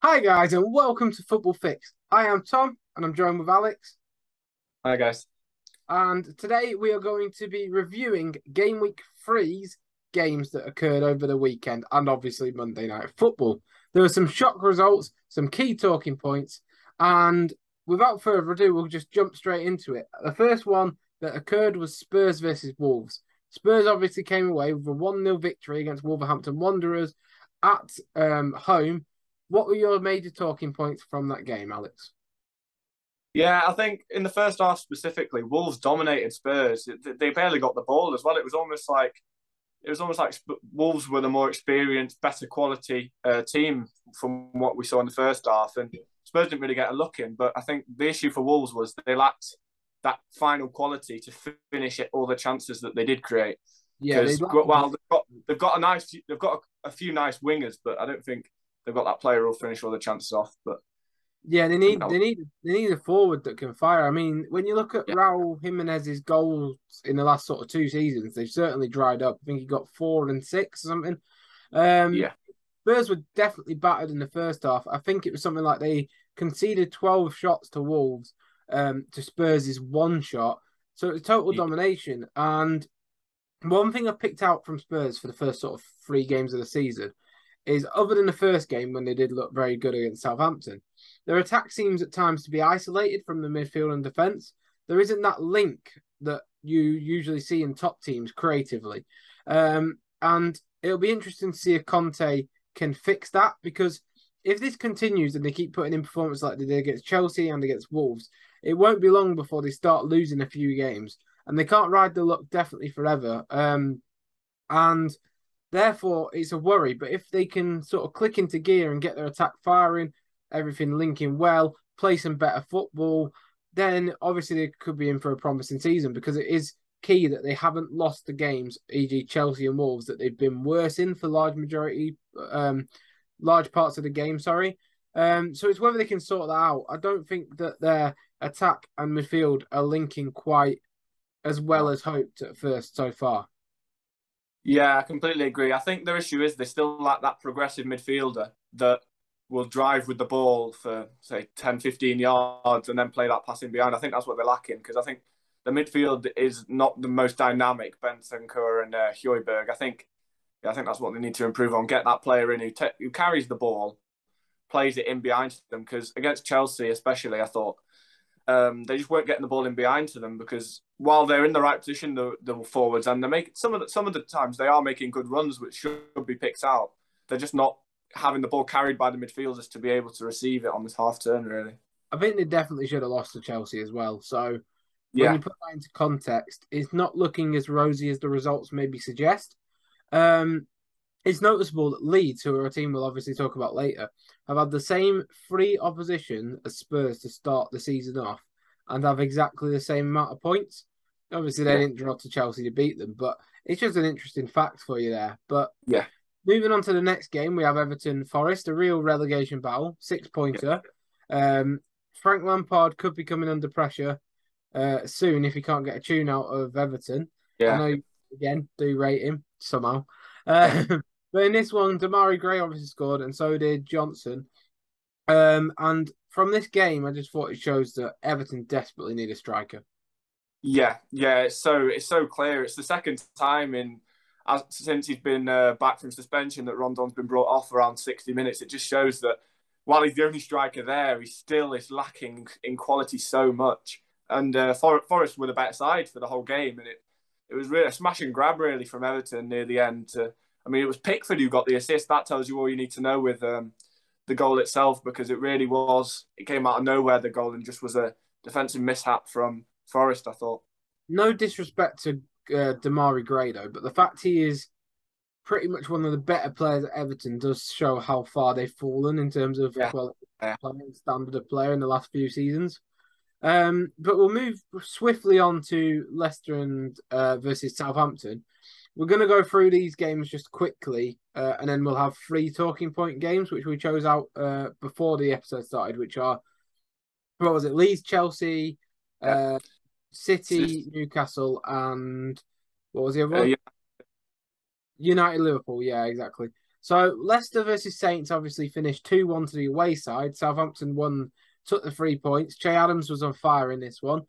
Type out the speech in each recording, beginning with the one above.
Hi guys, and welcome to Football Fix. I am Tom, and I'm joined with Alex. Hi guys. And today we are going to be reviewing Game Week 3's games that occurred over the weekend, and obviously Monday Night Football. There were some shock results, some key talking points, and without further ado, we'll just jump straight into it. The first one that occurred was Spurs versus Wolves. Spurs obviously came away with a 1-0 victory against Wolverhampton Wanderers at home. What were your major talking points from that game, Alex? Yeah, I think in the first half specifically, Wolves dominated Spurs. They barely got the ball as well. It was almost like Wolves were the more experienced, better quality team from what we saw in the first half, and Spurs didn't really get a look in. But I think the issue for Wolves was they lacked that final quality to finish it, all the chances that they did create. Yeah, they Because lacked. while they've got a few nice wingers, but I don't think they've got that player who'll finish all the chances off. But Yeah, they I think need that they was, need they need a forward that can fire. I mean, when you look at yeah, Raul Jimenez's goals in the last sort of two seasons, they've certainly dried up. I think he got 4 and 6 or something. Um, yeah. Spurs were definitely battered in the first half. I think it was something like they conceded 12 shots to Wolves, to Spurs' one shot. So it was total Yeah. domination. And one thing I picked out from Spurs for the first sort of three games of the season is, other than the first game when they did look very good against Southampton, their attack seems at times to be isolated from the midfield and defence. There isn't that link that you usually see in top teams creatively. And it'll be interesting to see if Conte can fix that, because if this continues and they keep putting in performances like they did against Chelsea and against Wolves, it won't be long before they start losing a few games. And they can't ride the luck definitely forever. And therefore, it's a worry. But if they can sort of click into gear and get their attack firing, everything linking well, play some better football, then obviously they could be in for a promising season, because it is key that they haven't lost the games, e.g. Chelsea and Wolves, that they've been worse in for large parts of the game, sorry. So it's whether they can sort that out. I don't think that their attack and midfield are linking quite as well No. as hoped at first so far. Yeah, I completely agree. I think their issue is they still lack that progressive midfielder that will drive with the ball for, say, 10, 15 yards and then play that passing behind. I think that's what they're lacking, because I think the midfield is not the most dynamic, Bentancur and Højbjerg. I think that's what they need to improve on. Get that player in who carries the ball, plays it in behind them, because against Chelsea especially, I thought they just weren't getting the ball in behind to them, because while they're in the right position, the forwards, and they make some of the times they are making good runs which should be picked out. They're just not having the ball carried by the midfielders to be able to receive it on this half turn. Really, I think they definitely should have lost to Chelsea as well. So when yeah, you put that into context, it's not looking as rosy as the results maybe suggest. Um, it's noticeable that Leeds, who are a team we'll obviously talk about later, have had the same free opposition as Spurs to start the season off, and have exactly the same amount of points. Obviously, they yeah, didn't draw to Chelsea to beat them, but it's just an interesting fact for you there. But yeah, moving on to the next game, we have Everton Forest, a real relegation battle, 6 pointer. Um, Frank Lampard could be coming under pressure soon if he can't get a tune out of Everton. I yeah, know, again, do rate him somehow. yeah. But in this one, Damari Gray obviously scored, and so did Johnson. And from this game, I just thought it shows that Everton desperately need a striker. Yeah, yeah, it's so clear. It's the second time since he's been back from suspension that Rondon's been brought off around 60 minutes. It just shows that while he's the only striker there, he still is lacking in quality so much. And Forest were the better side for the whole game, and it was really a smash and grab really from Everton near the end. I mean, it was Pickford who got the assist. That tells you all you need to know with the goal itself, because it really was. It came out of nowhere, the goal, and just was a defensive mishap from Forest, I thought. No disrespect to Damari Gray, though, but the fact he is pretty much one of the better players at Everton does show how far they've fallen in terms of Yeah, quality yeah, of player and standard of player in the last few seasons. But we'll move swiftly on to Leicester and versus Southampton. We're going to go through these games just quickly, and then we'll have three talking point games, which we chose out before the episode started, which are, what was it, Leeds, Chelsea, yeah. uh, Just, City, Newcastle, and what was the other one? yeah, United, Liverpool. Yeah, exactly. So Leicester versus Saints obviously finished 2-1 to the away side. Southampton won, took the 3 points. Che Adams was on fire in this one.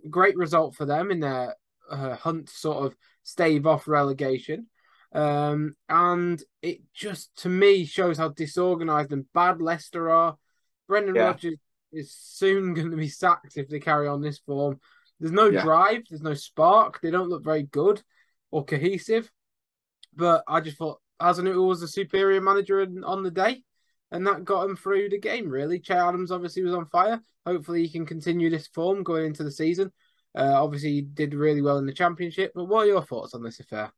Great result for them in their hunt to sort of stave off relegation. And it just, to me, shows how disorganised and bad Leicester are. Brendan Yeah, Rodgers is soon going to be sacked if they carry on this form. There's no yeah. drive, there's no spark. They don't look very good or cohesive. But I just thought Hasenhüttl was a superior manager on the day, and that got him through the game, really. Che Adams obviously was on fire. Hopefully he can continue this form going into the season. Obviously he did really well in the Championship. But what are your thoughts on this affair?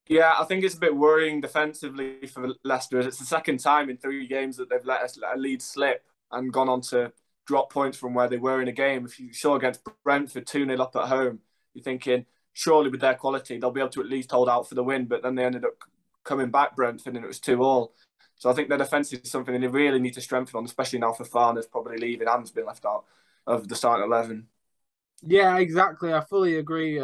Yeah, I think it's a bit worrying defensively for Leicester. It's the second time in 3 games that they've let a lead slip and gone on to drop points from where they were in a game. If you saw against Brentford 2-0 up at home, you're thinking, surely with their quality, they'll be able to at least hold out for the win. But then they ended up coming back Brentford and it was 2-2. So I think their defence is something they really need to strengthen on, especially now Fofana's probably leaving and has been left out of the starting 11. Yeah, exactly. I fully agree.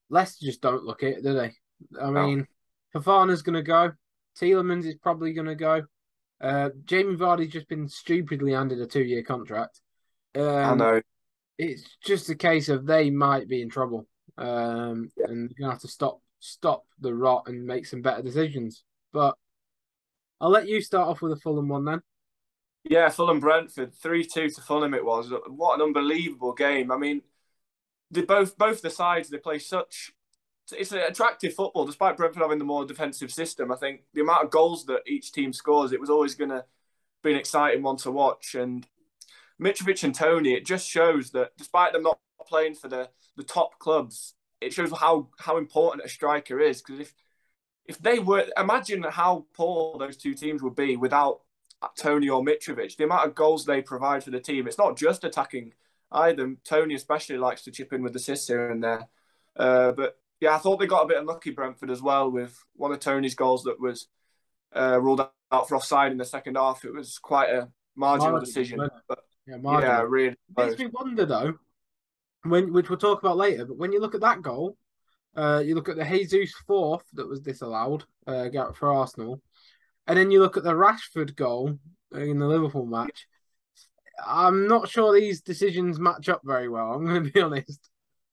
Leicester just don't look it, do they? I No, mean, Fofana's going to go. Tielemans is probably going to go. Jamie Vardy's just been stupidly handed a 2-year contract. I know. It's just a case of they might be in trouble. Yeah, And you're going to have to stop the rot and make some better decisions. But I'll let you start off with a Fulham one then. yeah, Fulham Brentford 3-2 to Fulham. It was what an unbelievable game. I mean, both the sides they play such. It's an attractive football, despite Brentford having the more defensive system. I think the amount of goals that each team scores, it was always going to be an exciting one to watch. And Mitrovic and Tony, it just shows that despite them not playing for the top clubs, it shows how important a striker is. Because if they were, imagine how poor those two teams would be without Tony or Mitrovic. The amount of goals they provide for the team, it's not just attacking either. Tony especially likes to chip in with assists here and there. But yeah, I thought they got a bit unlucky, Brentford, as well, with one of Tony's goals that was ruled out for offside in the second half. It was quite a marginal decision. But Yeah, yeah, marginal. really Makes close. me wonder though, which we'll talk about later, but when you look at that goal, you look at the Jesus fourth that was disallowed for Arsenal, and then you look at the Rashford goal in the Liverpool match. I'm not sure these decisions match up very well. I'm going to be honest.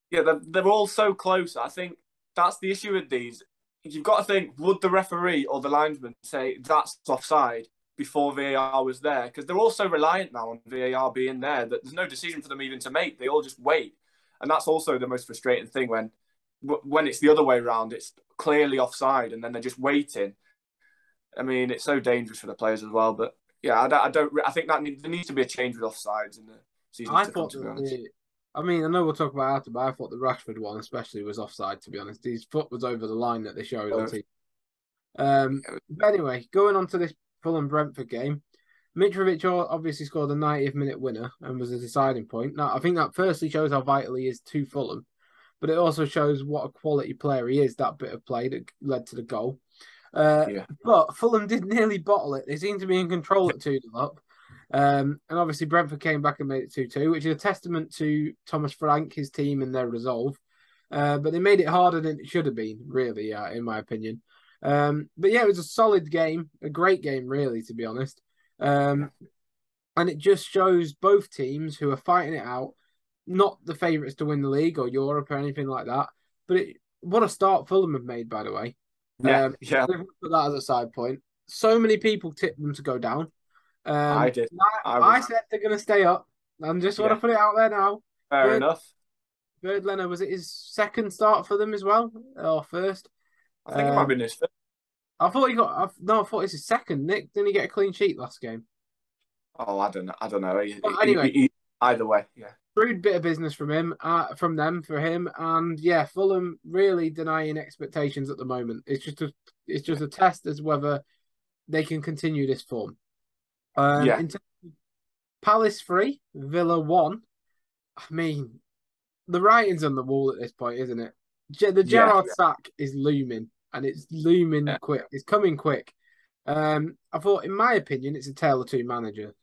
Yeah, they're all so close. I think that's the issue with these. You've got to think, would the referee or the linesman say that's offside before VAR was there? Because they're all so reliant now on VAR being there that there's no decision for them even to make. They all just wait. And that's also the most frustrating thing when it's the other way around, it's clearly offside and then they're just waiting. I mean, it's so dangerous for the players as well. But yeah, I don't. I think there needs to be a change with offsides in the seasons I to come. thought To be that honest, I mean, I know we'll talk about it after, but I thought the Rashford one especially was offside. To be honest, his foot was over the line that they showed on TV. But anyway, going on to this Fulham Brentford game, Mitrovic obviously scored a 90th minute winner and was a deciding point. Now, I think that firstly shows how vital he is to Fulham, but it also shows what a quality player he is, that bit of play that led to the goal. yeah, But Fulham did nearly bottle it. They seemed to be in control at 2-0 up. And obviously Brentford came back and made it 2-2, which is a testament to Thomas Frank, his team, and their resolve. But they made it harder than it should have been, really, in my opinion. But yeah, it was a solid game, a great game, really, to be honest. yeah, And it just shows both teams who are fighting it out, not the favourites to win the league or Europe or anything like that. But what a start Fulham have made, by the way. yeah, yeah. Put that as a side point. So many people tipped them to go down. I did. I I was. said they're going to stay up. I just want to Yeah, put it out there now. fair enough. Bird Leonard, was it his second start for them as well? Or first? I think it might have Um, been his first. I thought he got. No, I thought it's his second. Nick, didn't he get a clean sheet last game? Oh, I don't know. I don't know. But anyway, Either way, yeah. rude bit of business from him, from them for him, and yeah, Fulham really denying expectations at the moment. It's just a test as whether they can continue this form. Yeah, In Palace 3, Villa 1. I mean, the writing's on the wall at this point, isn't it? The yeah, Gerrard sack is looming, and it's looming yeah, quick. It's coming quick. I thought, in my opinion, it's a tale of two managers.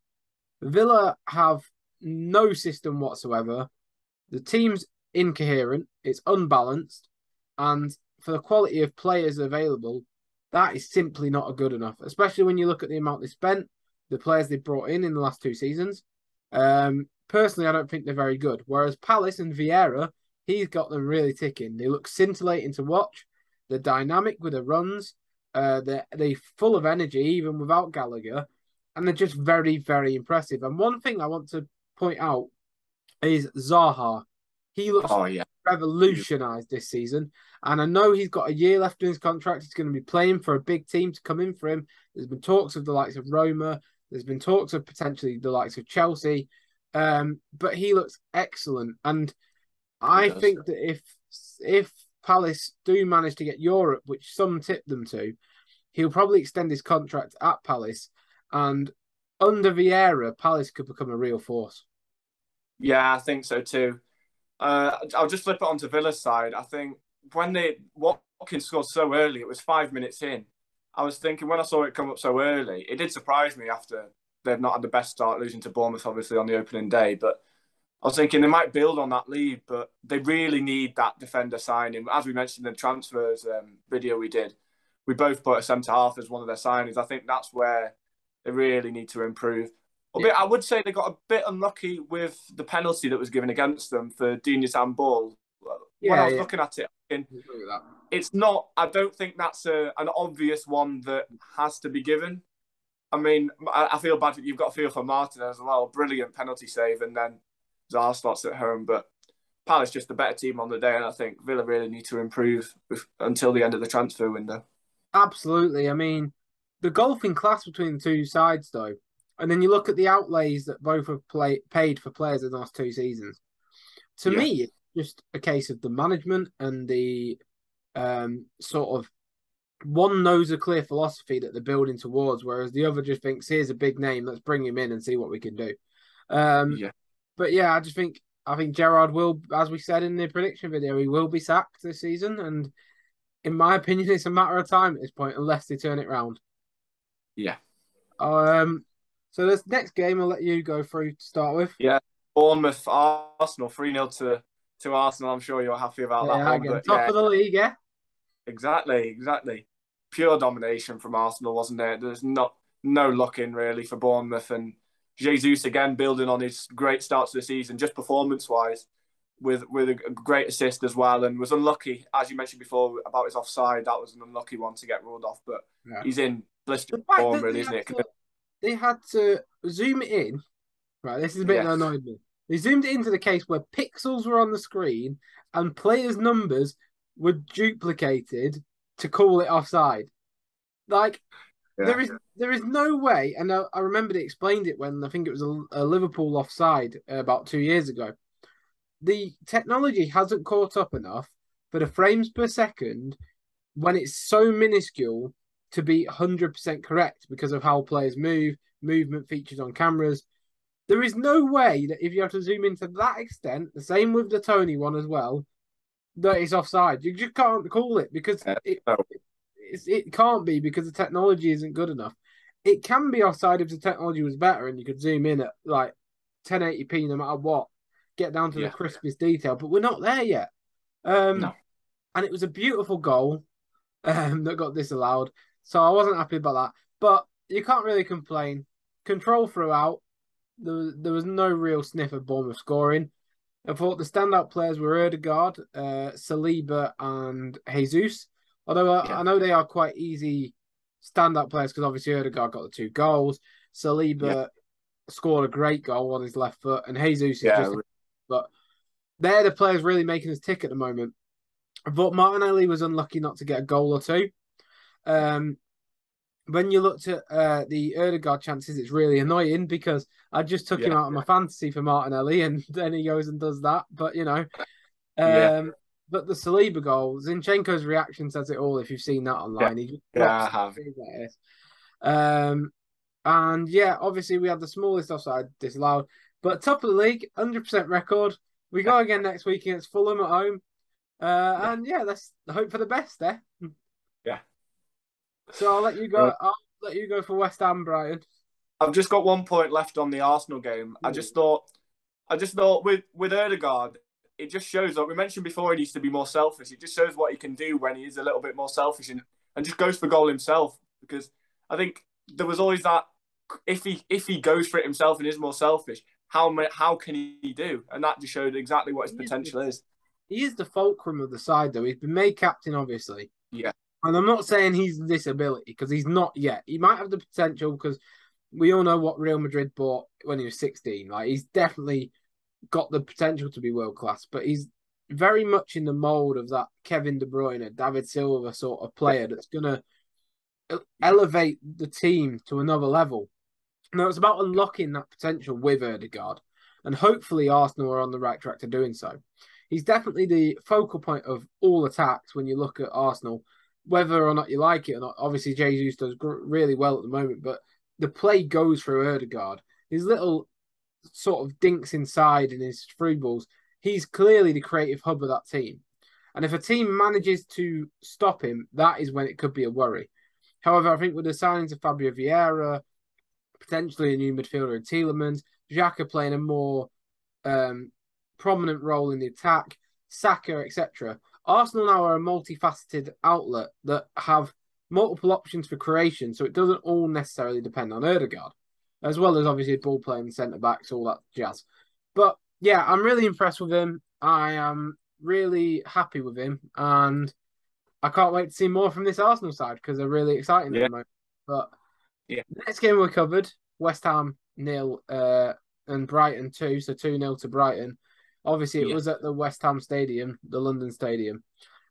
Villa have no system whatsoever. The team's incoherent. It's unbalanced, and for the quality of players available, That is simply not good enough, especially when you look at the amount they spent, the players they brought in the last 2 seasons. Personally, I don't think they're very good. Whereas Palace and Vieira, he's got them really ticking. They look scintillating to watch. They're dynamic with the runs. They're full of energy, even without Gallagher. And they're just very, very impressive. And one thing I want to point out is Zaha. He looks revolutionised this season. And I know he's got a year left in his contract. He's going to be playing for a big team to come in for him. There's been talks of the likes of Roma. There's been talks of potentially the likes of Chelsea. But he looks excellent. And I think that if Palace do manage to get Europe, which some tip them to, he'll probably extend his contract at Palace. And under Vieira, Palace could become a real force. Yeah, I think so too. I'll just flip it onto Villa's side. I think when Watkins scored so early, it was 5 minutes in. I was thinking when I saw it come up so early, it did surprise me after they've not had the best start, losing to Bournemouth, obviously, on the opening day. But I was thinking they might build on that lead, but they really need that defender signing. As we mentioned in the transfers video we did, we both put a centre-half as one of their signings. I think that's where they really need to improve. I would say they got a bit unlucky with the penalty that was given against them for Dinas and Ball. When I was looking at it, it's not. I don't think that's an obvious one that has to be given. I mean, I feel bad. You've got to feel for Martinez as well. Brilliant penalty save, and then Zaha slots at home. But Palace just the better team on the day, and I think Villa really need to improve until the end of the transfer window. Absolutely. I mean, the golfing class between the two sides, though. And then you look at the outlays that both have paid for players in the last 2 seasons. To me, it's just a case of the management and the sort of one knows a clear philosophy that they're building towards, whereas the other just thinks, here's a big name, let's bring him in and see what we can do. But yeah, I think Gerrard will, as we said in the prediction video, he will be sacked this season. And in my opinion, it's a matter of time at this point, unless they turn it round. Yeah. So this next game, I'll let you go through to start with. Yeah, Bournemouth, Arsenal, 3-0 to Arsenal. I'm sure you're happy about that one. Again, top of the league, yeah. Exactly. Pure domination from Arsenal, wasn't there? There's no luck in really for Bournemouth, and Jesus again building on his great start to the season, just performance-wise, with a great assist as well, and was unlucky, as you mentioned before, about his offside. That was an unlucky one to get ruled off, but he's in blistering form, really, isn't it? They had to zoom it in. Right, this is a bit that annoyed me. They zoomed it into the case where pixels were on the screen and players' numbers were duplicated to call it offside. There is no way, and I remember they explained it when I think it was a Liverpool offside about 2 years ago. The technology hasn't caught up enough for the frames per second when it's so minuscule to be 100% correct because of how players move, movement features on cameras. There is no way that if you have to zoom in to that extent, the same with the Tony one as well, that it's offside. You just can't call it because it can't be because the technology isn't good enough. It can be offside if the technology was better and you could zoom in at like 1080p no matter what, get down to the crispest detail, but we're not there yet. No. And it was a beautiful goal that got disallowed. So I wasn't happy about that. But you can't really complain. Control throughout. There was no real sniff of Bournemouth scoring. I thought the standout players were Ødegaard, Saliba and Jesus. Although I know they are quite easy standout players because obviously Ødegaard got the 2 goals. Saliba scored a great goal on his left foot. And Jesus is But they're the players really making us tick at the moment. I thought Martinelli was unlucky not to get a goal or 2. When you looked at the Ødegaard chances, it's really annoying because I just took him out of my fantasy for Martinelli, and then he goes and does that. But you know, but the Saliba goal, Zinchenko's reaction says it all. If you've seen that online, he just I have. And obviously we had the smallest offside disallowed, but top of the league, 100% record. We go again next week against Fulham at home, and let's hope for the best there. So I'll let you go. I'll let you go for West Ham, Brighton. I've just got 1 point left on the Arsenal game. I just thought with Ødegaard, it just shows, like we mentioned before, he needs to be more selfish. It just shows what he can do when he is a little bit more selfish. And and just goes for goal himself. Because I think there was always that, if he goes for it himself and is more selfish, how can he do? And that just showed exactly what his potential is. He is the fulcrum of the side, though. He's been made captain, obviously. Yeah. And I'm not saying he's this ability, because he's not yet. He might have the potential, because we all know what Real Madrid bought when he was 16. Like, he's definitely got the potential to be world class, but he's very much in the mold of that Kevin De Bruyne, David Silva sort of player that's going to elevate the team to another level. Now, it's about unlocking that potential with Ødegaard, and hopefully Arsenal are on the right track to doing so. He's definitely the focal point of all attacks when you look at Arsenal, whether or not you like it or not. Obviously, Jesus does really well at the moment, but the play goes through Ødegaard. His little sort of dinks inside in his through balls, he's clearly the creative hub of that team. And if a team manages to stop him, that is when it could be a worry. However, I think with the signings of Fabio Vieira, potentially a new midfielder in Tielemans, Xhaka playing a more prominent role in the attack, Saka, etc., Arsenal now are a multifaceted outlet that have multiple options for creation, so it doesn't all necessarily depend on Ødegaard, as well as obviously ball playing centre backs, all that jazz. But yeah, I'm really impressed with him. I am really happy with him, and I can't wait to see more from this Arsenal side because they're really exciting at the moment. But next game we covered, West Ham 0 and Brighton 2, so 2-0 to Brighton. Obviously, it was at the West Ham Stadium, the London Stadium,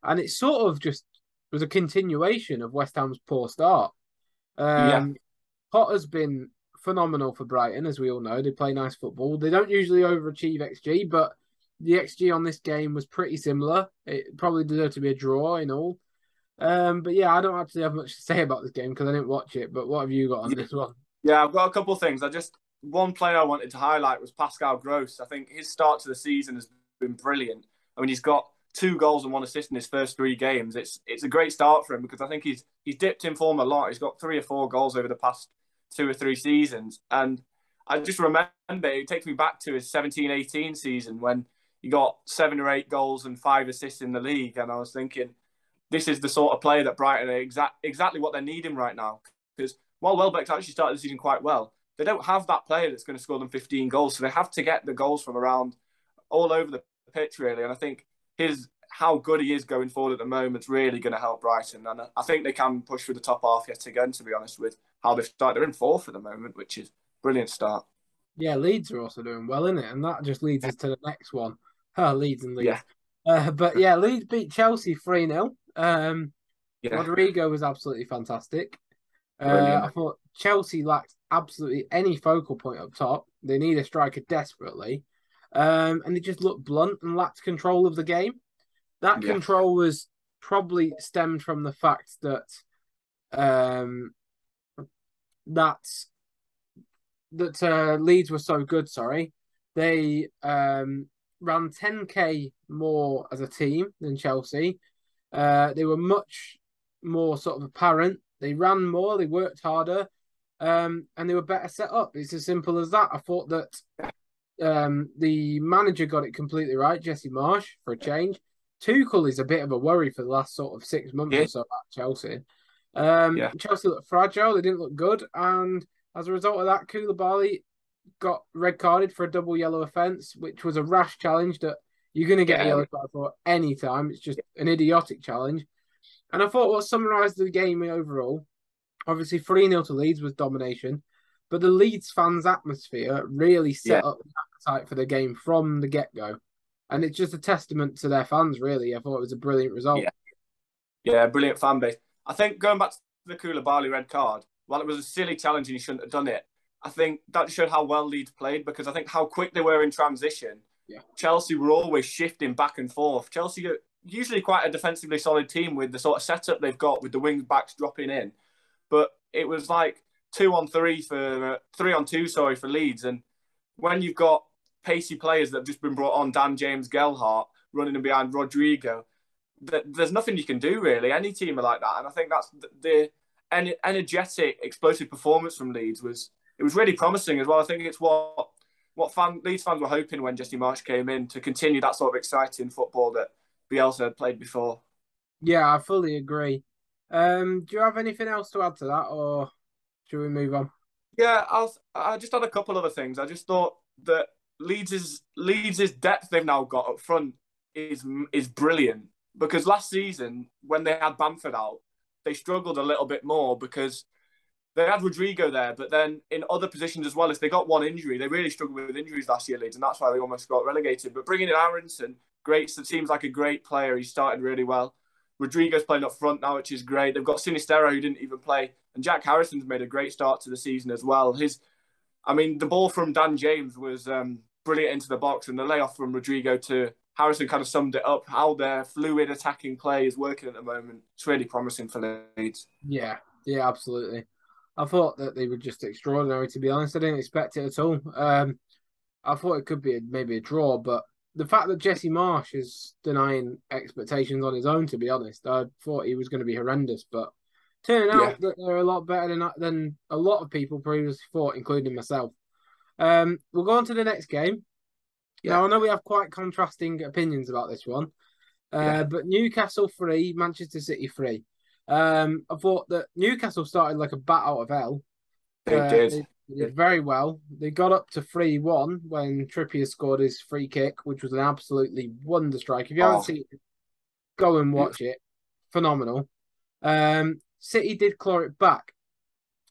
and it sort of just was a continuation of West Ham's poor start. Potter's been phenomenal for Brighton, as we all know. They play nice football. They don't usually overachieve XG, but the XG on this game was pretty similar. It probably deserved to be a draw in all. But yeah, I don't actually have much to say about this game because I didn't watch it. But what have you got on this one? Yeah, I've got a couple of things. One player I wanted to highlight was Pascal Gross. I think his start to the season has been brilliant. I mean, he's got 2 goals and 1 assist in his first 3 games. It's a great start for him because I think he's dipped in form a lot. He's got 3 or 4 goals over the past 2 or 3 seasons. And I just remember, it takes me back to his 17-18 season when he got 7 or 8 goals and 5 assists in the league. And I was thinking, this is the sort of player that Brighton are exactly what they're needing right now. Because while Welbeck's actually started the season quite well, they don't have that player that's going to score them 15 goals. So they have to get the goals from around all over the pitch, really. And I think how good he is going forward at the moment is really going to help Brighton. And I think they can push through the top half yet again, to be honest, with how they've started. They're in 4th at the moment, which is a brilliant start. Yeah, Leeds are also doing well, isn't it? And that just leads us to the next one. Leeds and Leeds. But yeah, Leeds beat Chelsea 3-0. Rodrigo was absolutely fantastic. I thought Chelsea lacked absolutely any focal point up top. They need a striker desperately. And they just looked blunt and lacked control of the game. That control was probably stemmed from the fact that Leeds were so good, They ran 10k more as a team than Chelsea. They were much more sort of apparent. They ran more, they worked harder, and they were better set up. It's as simple as that. I thought that the manager got it completely right, Jesse Marsch, for a change. Tuchel is a bit of a worry for the last sort of 6 months or so at Chelsea. Chelsea looked fragile, they didn't look good, and as a result of that, Koulibaly got red carded for a double yellow offence, which was a rash challenge that you're going to get a yellow card for any time. It's just an idiotic challenge. And I thought what summarised the game overall, obviously 3-0 to Leeds was domination, but the Leeds fans' atmosphere really set up the appetite for the game from the get-go. And it's just a testament to their fans, really. I thought it was a brilliant result. Yeah, brilliant fan base. I think going back to the Koulibaly red card, while it was a silly challenge and he shouldn't have done it, I think that showed how well Leeds played because I think how quick they were in transition. Chelsea were always shifting back and forth. Chelsea are usually quite a defensively solid team with the sort of setup they've got with the wing backs dropping in. But it was like 3-on-2 for Leeds. And when you've got pacey players that have just been brought on, Dan James Gelhardt, running in behind Rodrigo, there's nothing you can do, really. Any team are like that. And I think that's the energetic, explosive performance from Leeds was really promising as well. I think it's what Leeds fans were hoping when Jesse Marsch came in to continue that sort of exciting football that Bielsa had played before. Yeah, I fully agree. Do you have anything else to add to that, or should we move on? Yeah, I just had a couple other things. I just thought that Leeds' depth they've now got up front is brilliant because last season when they had Bamford out, they struggled a little bit more because they had Rodrigo there, but then in other positions as well, if they got one injury, they really struggled with injuries last year, Leeds, and that's why they almost got relegated. But bringing in Aronson, great, seems like a great player. He started really well. Rodrigo's playing up front now, which is great. They've got Sinistero, who didn't even play, and Jack Harrison's made a great start to the season as well. The ball from Dan James was brilliant into the box, and the layoff from Rodrigo to Harrison kind of summed it up. How their fluid attacking play is working at the moment. It's really promising for Leeds. Yeah, yeah, absolutely. I thought that they were just extraordinary, to be honest. I didn't expect it at all. I thought it could be maybe a draw, but the fact that Jesse Marsh is denying expectations on his own, to be honest, I thought he was going to be horrendous. But turning Yeah, out that they're a lot better than a lot of people previously thought, including myself. We'll go on to the next game. yeah, Now, I know we have quite contrasting opinions about this one, yeah. but Newcastle 3, Manchester City 3. I thought that Newcastle started like a bat out of hell. They did. They did very well. They got up to 3-1 when Trippier scored his free kick, which was an absolutely wonder strike. If you haven't Oh, seen it, go and watch beautiful. it. Phenomenal. City did claw it back.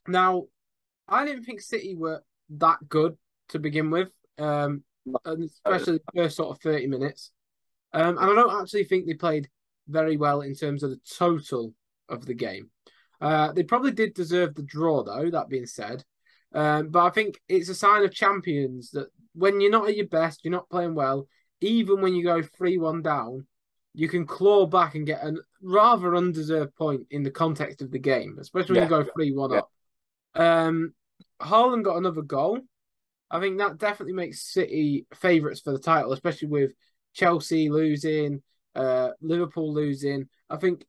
Now, I didn't think City were that good to begin with, and especially the first sort of 30 minutes. And I don't actually think they played very well in terms of the total of the game. They probably did deserve the draw, though, that being said. But I think it's a sign of champions that when you're not at your best, you're not playing well, even when you go 3-1 down, you can claw back and get a rather undeserved point in the context of the game, especially when Yeah, you go 3-1 yeah. up. Haaland got another goal. I think that definitely makes City favourites for the title, especially with Chelsea losing, Liverpool losing. I think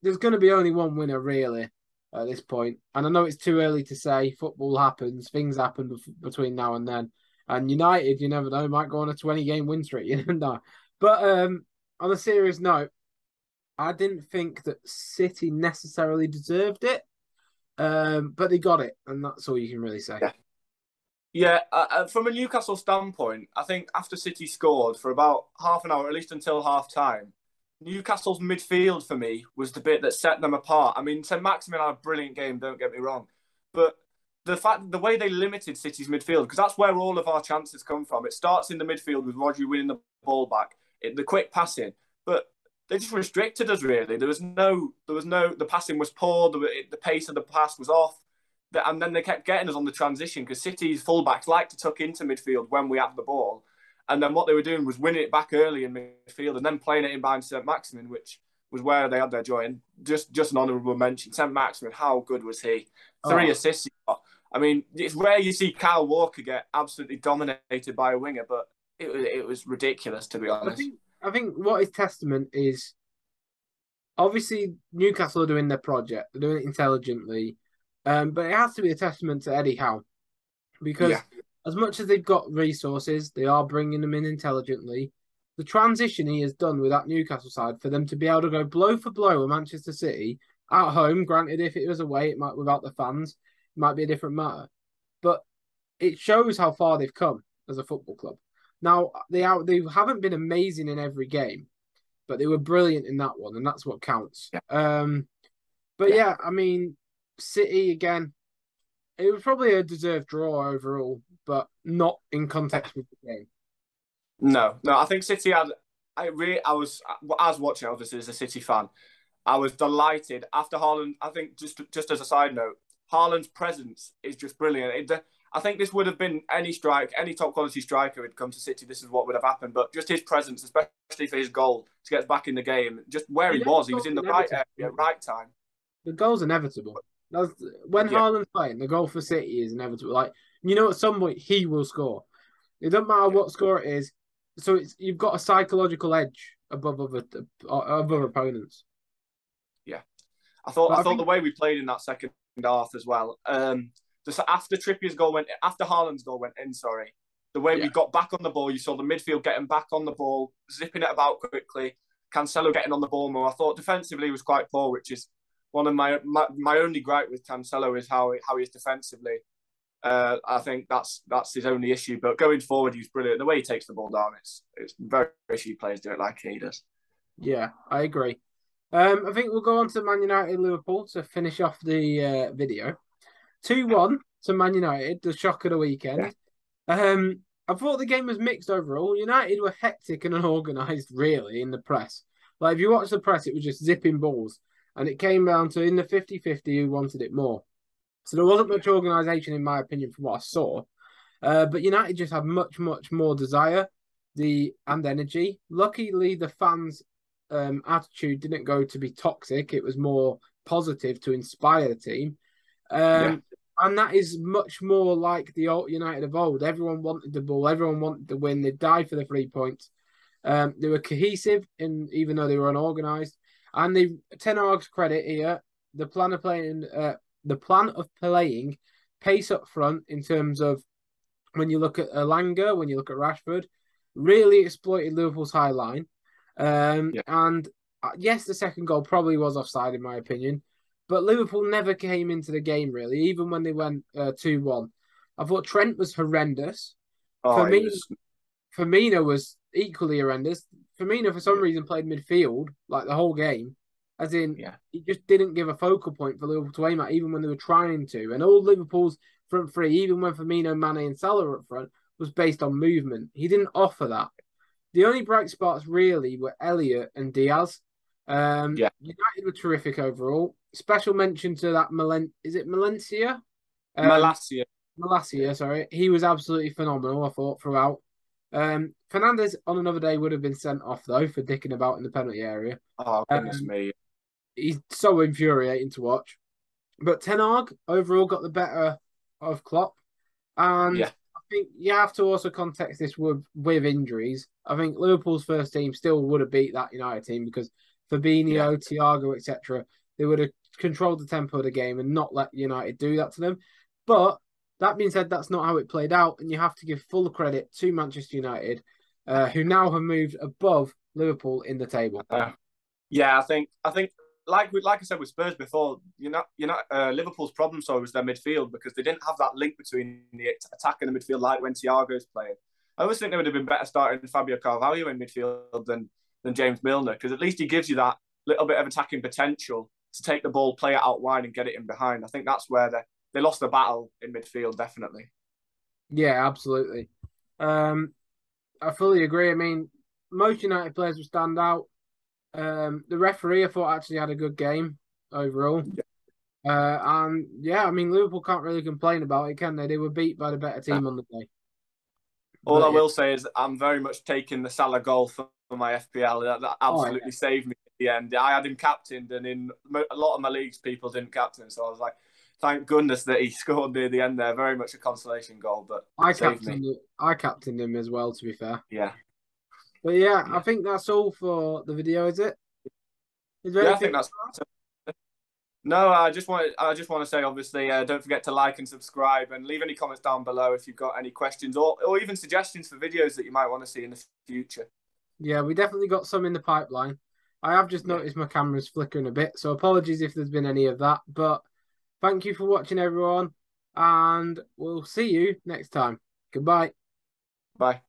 there's going to be only one winner, really, at this point. And I know it's too early to say. Football happens. Things happen between now and then. And United, you never know, might go on a 20-game win streak. You never know. But on a serious note, I didn't think that City necessarily deserved it. But they got it. And that's all you can really say. Yeah. Yeah, from a Newcastle standpoint, I think after City scored for about half an hour, at least until half time, Newcastle's midfield for me was the bit that set them apart. I mean, St. Maximin had a brilliant game, don't get me wrong. But the way they limited City's midfield, because that's where all of our chances come from. It starts in the midfield with Rodri winning the ball back, the quick passing. But they just restricted us, really. The passing was poor, the pace of the pass was off. And then they kept getting us on the transition because City's fullbacks like to tuck into midfield when we have the ball. And then what they were doing was winning it back early in midfield and then playing it in behind St. Maximin, which was where they had their joy. And just an honourable mention, St. Maximin, how good was he? 3 assists he got. I mean, it's rare you see Kyle Walker get absolutely dominated by a winger, but it was ridiculous, to be honest. I think what is testament is obviously Newcastle are doing their project. They're doing it intelligently. But it has to be a testament to Eddie Howe because as much as they've got resources, they are bringing them in intelligently. The transition he has done with that Newcastle side for them to be able to go blow for blow with Manchester City at home, granted, if it was away, it might without the fans, it might be a different matter. But it shows how far they've come as a football club. Now, they haven't been amazing in every game, but they were brilliant in that one, and that's what counts. Yeah, I mean, City again, it was probably a deserved draw overall, but not in context with the game. No, I think City had. I was watching, obviously, as a City fan. I was delighted after Haaland. I think just as a side note, Haaland's presence is just brilliant. I think this would have been any top quality striker who'd come to City. This is what would have happened. But just his presence, especially for his goal to get back in the game, just where he was in the right area, right time. The goal's inevitable. When Haaland's playing, the goal for City is inevitable. Like, you know, at some point he will score. It doesn't matter what score it is. So you've got a psychological edge above other opponents. Yeah, I thought the way we played in that second half as well. After Haaland's goal went in, the way we got back on the ball, you saw the midfield getting back on the ball, zipping it about quickly. Cancelo getting on the ball more. I thought defensively was quite poor, which is one of my only gripe with Cancelo is how he is defensively. I think that's his only issue. But going forward, he's brilliant. The way he takes the ball down, it's very few players do it like he does. Yeah, I agree. I think we'll go on to Man United Liverpool to finish off the video. 2-1 to Man United, the shock of the weekend. Yeah. I thought the game was mixed overall. United were hectic and unorganised, really, in the press. Like, if you watch the press, it was just zipping balls. And it came down to, in the 50-50, who wanted it more. So there wasn't much organisation, in my opinion, from what I saw. But United just had much, much more desire and energy. Luckily, the fans' attitude didn't go to be toxic. It was more positive to inspire the team. And that is much more like the old United of old. Everyone wanted the ball. Everyone wanted to win. They died for the 3 points. They were cohesive, even though they were unorganised. And Ten Hag's credit here, the plan of playing pace up front in terms of when you look at Elanga, when you look at Rashford, really exploited Liverpool's high line. And yes, the second goal probably was offside in my opinion. But Liverpool never came into the game, really, even when they went 2-1. I thought Trent was horrendous. Firmino was equally horrendous. Firmino, for some reason, played midfield, like the whole game. As in, he just didn't give a focal point for Liverpool to aim at, even when they were trying to. And all Liverpool's front three, even when Firmino, Mane and Salah were up front, was based on movement. He didn't offer that. The only bright spots, really, were Elliott and Diaz. United were terrific overall. Special mention to that Malacia? Malacia, sorry. He was absolutely phenomenal, I thought, throughout. Fernandes on another day would have been sent off, though, for dicking about in the penalty area. Oh, goodness me. He's so infuriating to watch. But Ten Hag overall got the better of Klopp. And I think you have to also context this with injuries. I think Liverpool's first team still would have beat that United team because Fabinho, Thiago, etc., they would have controlled the tempo of the game and not let United do that to them. But that being said, that's not how it played out, and you have to give full credit to Manchester United, who now have moved above Liverpool in the table. I think like I said with Spurs before, Liverpool's problem solver was their midfield because they didn't have that link between the attack and the midfield like when Thiago's playing. I always think they would have been better starting Fabio Carvalho in midfield than James Milner because at least he gives you that little bit of attacking potential to take the ball, play it out wide and get it in behind. I think that's where they lost the battle in midfield, definitely. Yeah, absolutely. I fully agree. I mean, most United players will stand out. The referee, I thought, actually had a good game overall. I mean, Liverpool can't really complain about it, can they? They were beat by the better team on the day. All I will say is I'm very much taking the Salah goal for my FPL. That absolutely saved me at the end. I had him captained, and in a lot of my leagues, people didn't captain. So I was like, thank goodness that he scored near the end there. Very much a consolation goal, but I captained him as well, to be fair. Yeah. But I think that's all for the video, is it? I think that's. No, I just want to say, obviously, don't forget to like and subscribe and leave any comments down below if you've got any questions or even suggestions for videos that you might want to see in the future. Yeah, we definitely got some in the pipeline. I have just noticed my camera's flickering a bit, so apologies if there's been any of that. But thank you for watching, everyone, and we'll see you next time. Goodbye. Bye.